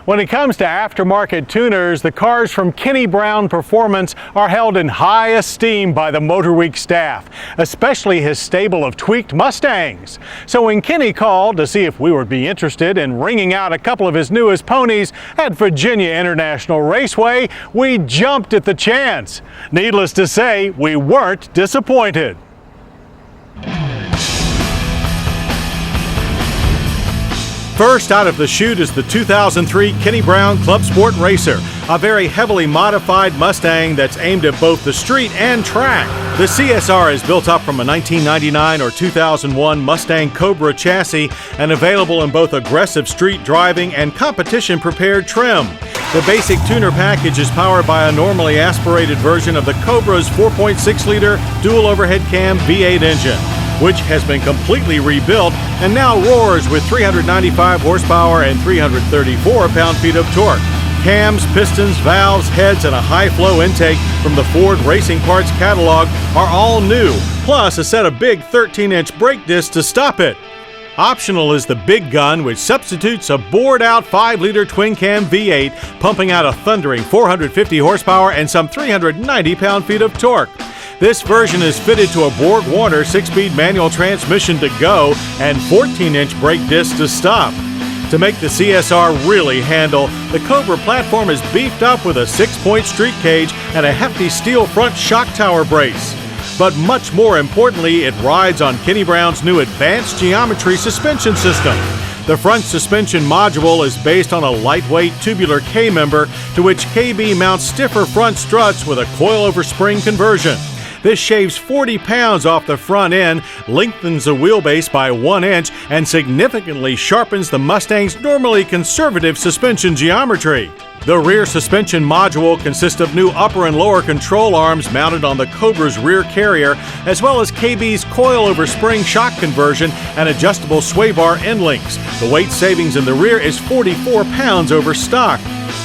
When it comes to aftermarket tuners, the cars from Kenny Brown Performance are held in high esteem by the Motorweek staff, especially his stable of tweaked Mustangs. So when Kenny called to see if we would be interested in ringing out a couple of his newest ponies at Virginia International Raceway, we jumped at the chance. Needless to say, we weren't disappointed. First out of the chute is the 2003 Kenny Brown Club Sport Racer, a very heavily modified Mustang that's aimed at both the street and track. The CSR is built up from a 1999 or 2001 Mustang Cobra chassis and available in both aggressive street driving and competition-prepared trim. The basic tuner package is powered by a normally aspirated version of the Cobra's 4.6-liter dual overhead cam V8 engine, which has been completely rebuilt and now roars with 395 horsepower and 334 pound-feet of torque. Cams, pistons, valves, heads, and a high-flow intake from the Ford Racing Parts catalog are all new, plus a set of big 13-inch brake discs to stop it. Optional is the Big Gun, which substitutes a bored-out 5-liter twin-cam V8, pumping out a thundering 450 horsepower and some 390 pound-feet of torque. This version is fitted to a Borg-Warner 6-speed manual transmission to go and 14-inch brake discs to stop. To make the CSR really handle, the Cobra platform is beefed up with a 6-point street cage and a hefty steel front shock tower brace. But much more importantly, it rides on Kenny Brown's new advanced geometry suspension system. The front suspension module is based on a lightweight tubular K-member to which KB mounts stiffer front struts with a coilover spring conversion. This shaves 40 pounds off the front end, lengthens the wheelbase by 1 inch, and significantly sharpens the Mustang's normally conservative suspension geometry. The rear suspension module consists of new upper and lower control arms mounted on the Cobra's rear carrier, as well as KB's coilover spring shock conversion and adjustable sway bar end links. The weight savings in the rear is 44 pounds over stock.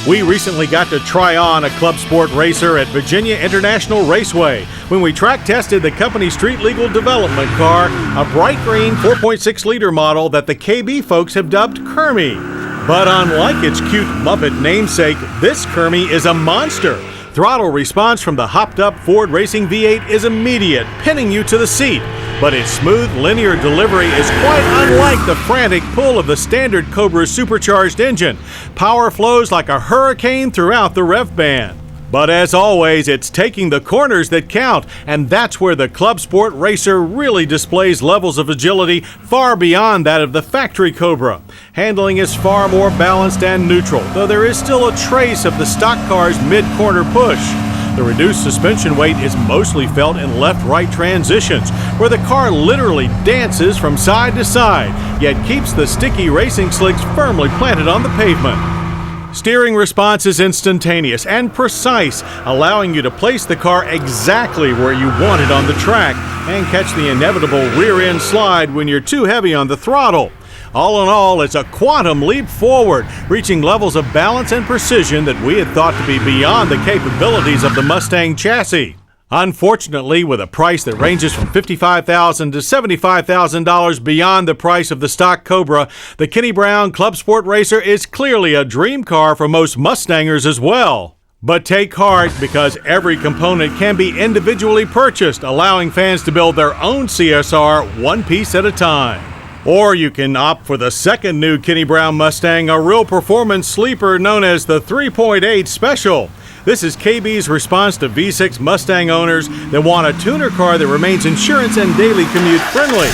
We recently got to try on a Club Sport Racer at Virginia International Raceway when we track tested the company street legal development car, a bright green 4.6-liter model that the KB folks have dubbed Kermie. But unlike its cute Muppet namesake, this Kermie is a monster. Throttle response from the hopped-up Ford Racing V8 is immediate, pinning you to the seat. But its smooth, linear delivery is quite unlike the frantic pull of the standard Cobra's supercharged engine. Power flows like a hurricane throughout the rev band. But as always, it's taking the corners that count, and that's where the Club Sport Racer really displays levels of agility far beyond that of the factory Cobra. Handling is far more balanced and neutral, though there is still a trace of the stock car's mid-corner push. The reduced suspension weight is mostly felt in left-right transitions, where the car literally dances from side to side, yet keeps the sticky racing slicks firmly planted on the pavement. Steering response is instantaneous and precise, allowing you to place the car exactly where you want it on the track and catch the inevitable rear-end slide when you're too heavy on the throttle. All in all, it's a quantum leap forward, reaching levels of balance and precision that we had thought to be beyond the capabilities of the Mustang chassis. Unfortunately, with a price that ranges from $55,000 to $75,000 beyond the price of the stock Cobra, the Kenny Brown Club Sport Racer is clearly a dream car for most Mustangers as well. But take heart, because every component can be individually purchased, allowing fans to build their own CSR one piece at a time. Or you can opt for the second new Kenny Brown Mustang, a real performance sleeper known as the 3.8 Special. This is KB's response to V6 Mustang owners that want a tuner car that remains insurance and daily commute friendly.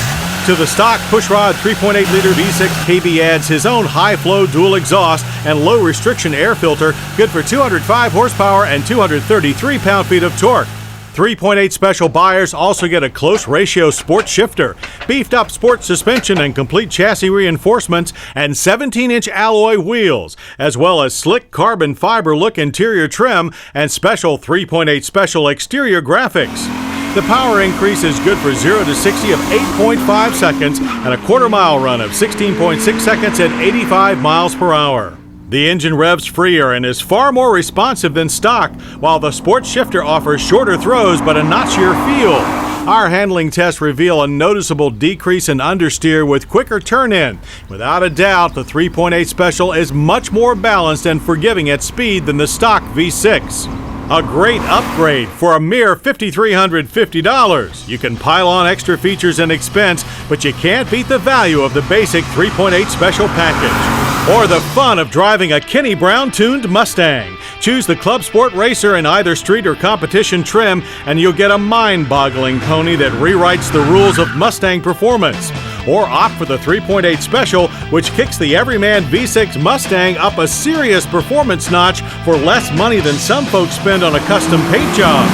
To the stock pushrod 3.8-liter V6, KB adds his own high-flow dual exhaust and low-restriction air filter, good for 205 horsepower and 233 pound-feet of torque. 3.8 Special buyers also get a close ratio sport shifter, beefed up sport suspension and complete chassis reinforcements, and 17-inch alloy wheels, as well as slick carbon fiber look interior trim and special 3.8 Special exterior graphics. The power increase is good for 0 to 60 of 8.5 seconds and a quarter-mile run of 16.6 seconds at 85 miles per hour. The engine revs freer and is far more responsive than stock, while the Sport Shifter offers shorter throws but a notchier feel. Our handling tests reveal a noticeable decrease in understeer with quicker turn-in. Without a doubt, the 3.8 Special is much more balanced and forgiving at speed than the stock V6. A great upgrade for a mere $5,350. You can pile on extra features and expense, but you can't beat the value of the basic 3.8 Special package. Or the fun of driving a Kenny Brown tuned Mustang. Choose the Club Sport Racer in either street or competition trim, and you'll get a mind-boggling pony that rewrites the rules of Mustang performance. Or opt for the 3.8 Special, which kicks the everyman V6 Mustang up a serious performance notch for less money than some folks spend on a custom paint job.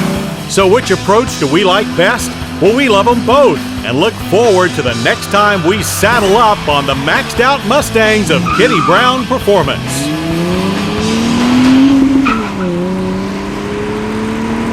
So which approach do we like best? Well, we love them both and look forward to the next time we saddle up on the maxed out Mustangs of Kenny Brown Performance.